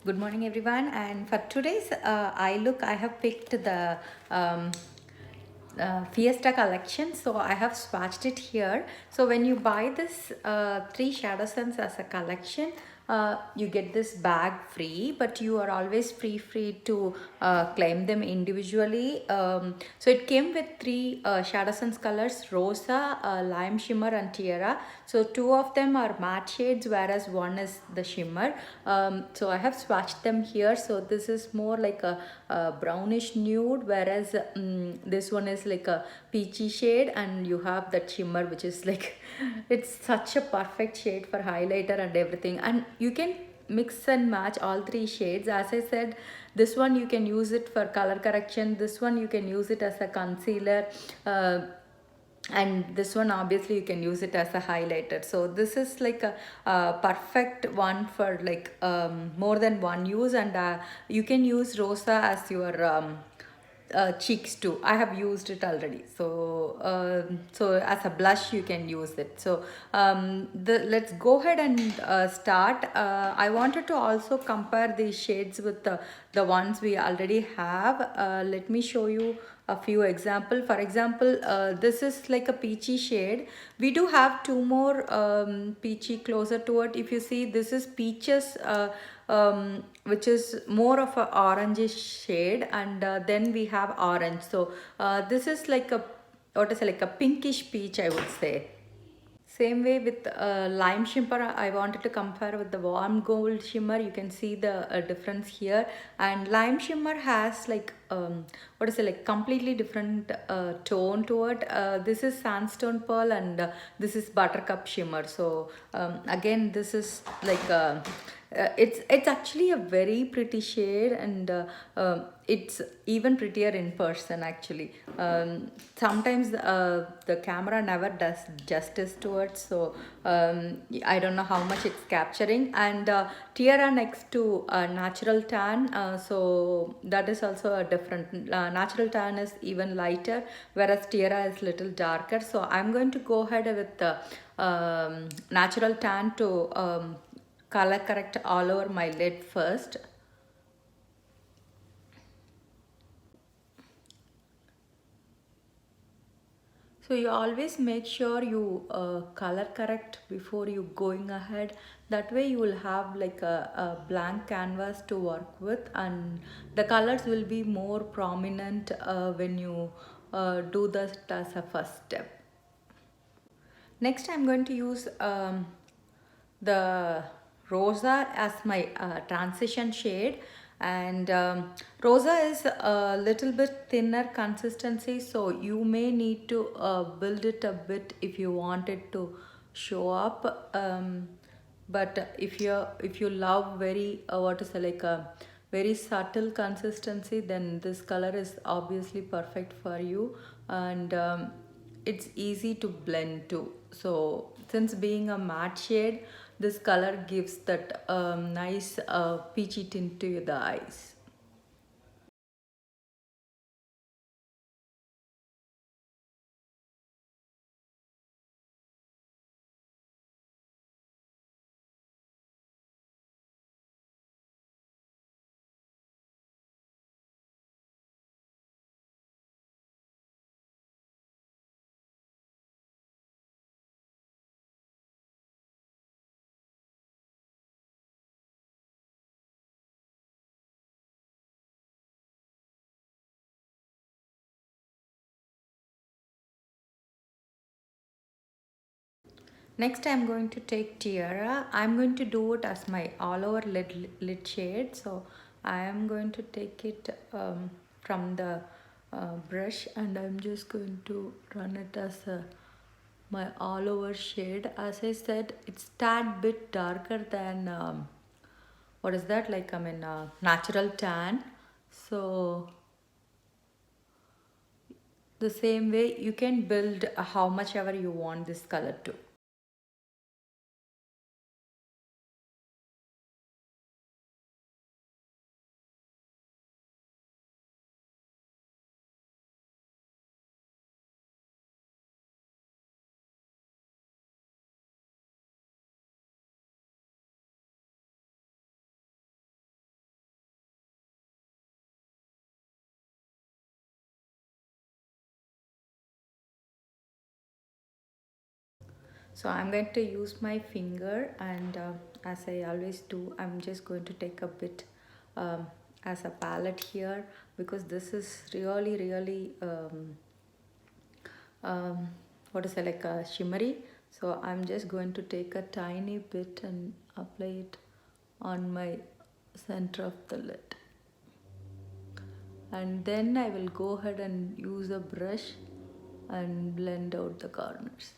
Good morning, everyone. And for today's eye look, I have picked the um, Fiesta collection. So I have swatched it here. So when you buy this three shadow suns as a collection, you get this bag free, but you are always free to claim them individually. So it came with three shadow suns colors: Rosa, Lime Shimmer, and Tiara. So two of them are matte shades, whereas one is the shimmer. So I have swatched them here. So this is more like a brownish nude, whereas this one is like a peachy shade, and you have that shimmer, which is like it's such a perfect shade for highlighter and everything. And you can mix and match all three shades. As I said, this one you can use it for color correction, this one you can use it as a concealer, and this one obviously you can use it as a highlighter. So this is like a perfect one for like more than one use. And you can use Rosa as your cheeks too. I have used it already. So as a blush you can use it. So let's go ahead and start. I wanted to also compare these shades with the ones we already have. Let me show you a few example. For example, this is like a peachy shade. We do have two more peachy closer to it. If you see, this is peaches, which is more of a orangish shade, and then we have orange. So this is like a, what is it, like a pinkish peach, I would say. Same way with lime shimmer, I wanted to compare with the warm gold shimmer. You can see the difference here. And lime shimmer has like what is it, like completely different tone to it. This is sandstone pearl, and this is buttercup shimmer. So again, this is like it's actually a very pretty shade, and it's even prettier in person actually. Sometimes the camera never does justice to it, so I don't know how much it's capturing. And Tiara next to natural tan, so that is also a different. Natural tan is even lighter, whereas Tiara is little darker. So I'm going to go ahead with the natural tan to color correct all over my lid first. So you always make sure you color correct before you going ahead. That way you will have like a blank canvas to work with, and the colors will be more prominent when you do that as a first step. Next, I'm going to use the Rosa as my transition shade. And Rosa is a little bit thinner consistency, so you may need to build it a bit if you want it to show up. But if you love very what is it, like a very subtle consistency, then this color is obviously perfect for you. And it's easy to blend too. So since being a matte shade, this color gives that nice peachy tint to the eyes. Next, I'm going to take Tiara. I'm going to do it as my all over lid shade. So I am going to take it from the brush, and I'm just going to run it as my all over shade. As I said, it's tad bit darker than what is that, like, I mean, natural tan. So the same way you can build how much ever you want this color to. So I'm going to use my finger, and as I always do, I'm just going to take a bit um, as a palette here, because this is really um, what is it, like a shimmery. So I'm just going to take a tiny bit and apply it on my center of the lid, and then I will go ahead and use a brush and blend out the corners.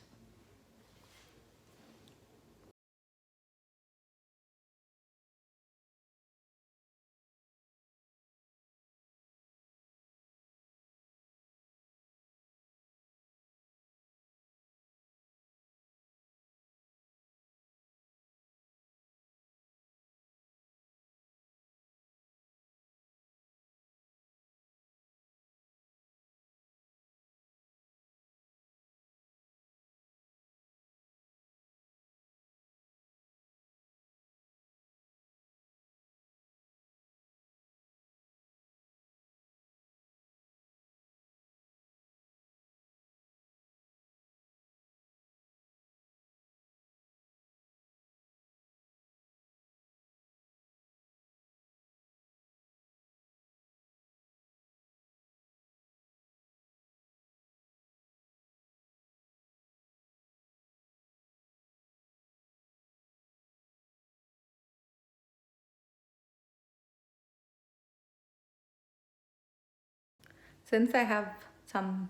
Since I have some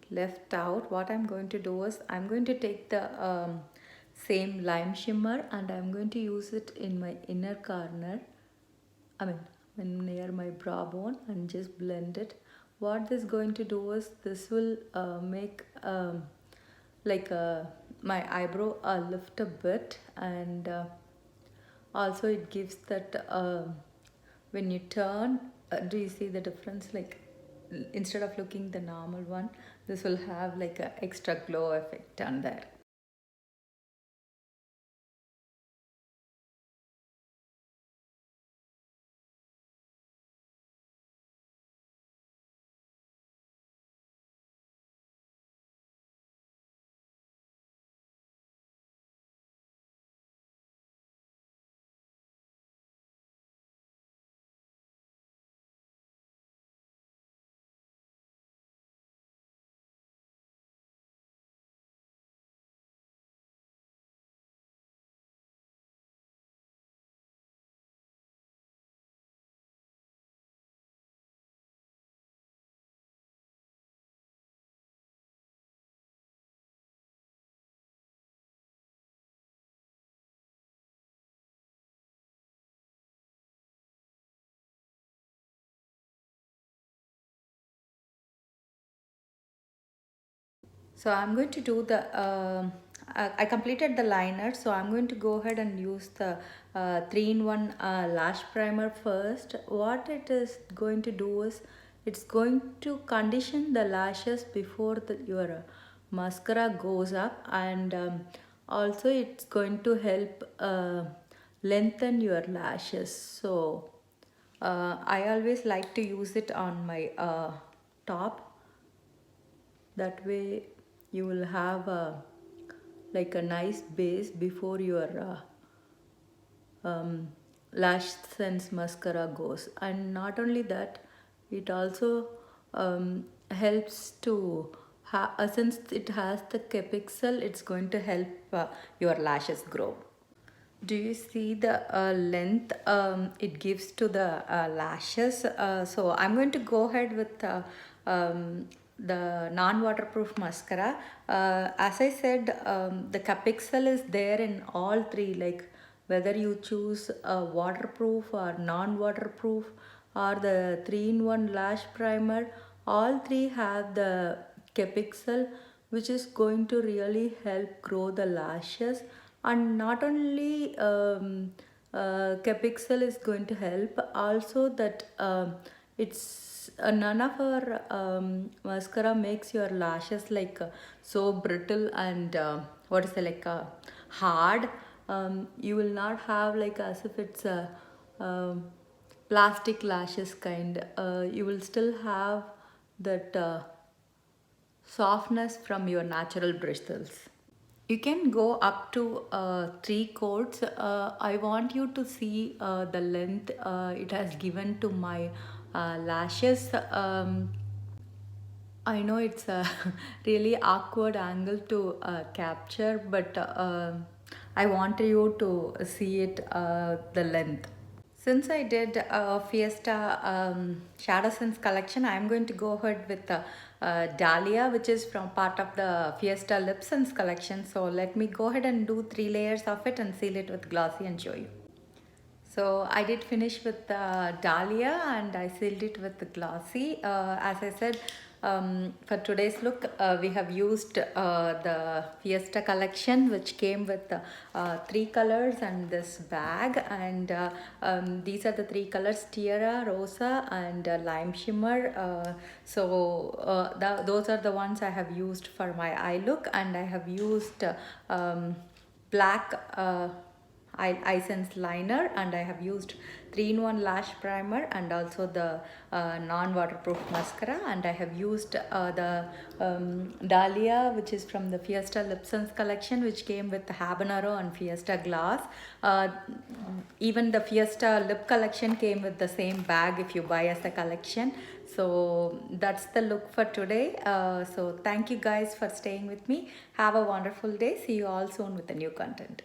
left out, what I'm going to do is I'm going to take the same lime shimmer, and I'm going to use it in my inner corner, I mean near my brow bone, and just blend it. What this going to do is this will make like my eyebrow lift a bit, and also it gives that when you turn, do you see the difference, like instead of looking the normal one, this will have like a extra glow effect on there. So I'm going to do the, I completed the liner, so I'm going to go ahead and use the 3-in-1 lash primer first. What it is going to do is it's going to condition the lashes before your mascara goes up, and also it's going to help lengthen your lashes. So I always like to use it on my top. That way you will have a like a nice base before your lash sense mascara goes. And not only that, it also helps to since it has the capixel, it's going to help your lashes grow. Do you see the length it gives to the lashes? So I'm going to go ahead with the non-waterproof mascara. As I said, the capixel is there in all three, like whether you choose waterproof or non-waterproof or the 3-in-1 lash primer, all three have the capixel, which is going to really help grow the lashes. And not only capixel is going to help, also that it's none of our mascara makes your lashes like so brittle and what is it, like hard. You will not have like as if it's a plastic lashes kind. You will still have that softness from your natural bristles. You can go up to 3 coats. I want you to see the length it has given to my lashes. I know it's a really awkward angle to capture, but I want you to see it the length. Since I did a Fiesta Shadow Sense collection, I'm going to go ahead with Dahlia, which is from part of the Fiesta Lip Sense collection. So let me go ahead and do 3 layers of it and seal it with glossy and show you. So I did finish with Dahlia and I sealed it with the glossy. As I said, for today's look, we have used the Fiesta collection, which came with 3 colors and this bag. And these are the 3 colors: Tiara, Rosa, and Lime Shimmer. Those are the ones I have used for my eye look, and I have used black. Sense liner, and I have used 3-in-1 lash primer and also the non-waterproof mascara, and I have used the Dahlia, which is from the Fiesta Lip Sense collection, which came with the habanero and Fiesta glass. Even the Fiesta lip collection came with the same bag if you buy as a collection. So that's the look for today. So thank you guys for staying with me. Have a wonderful day. See you all soon with the new content.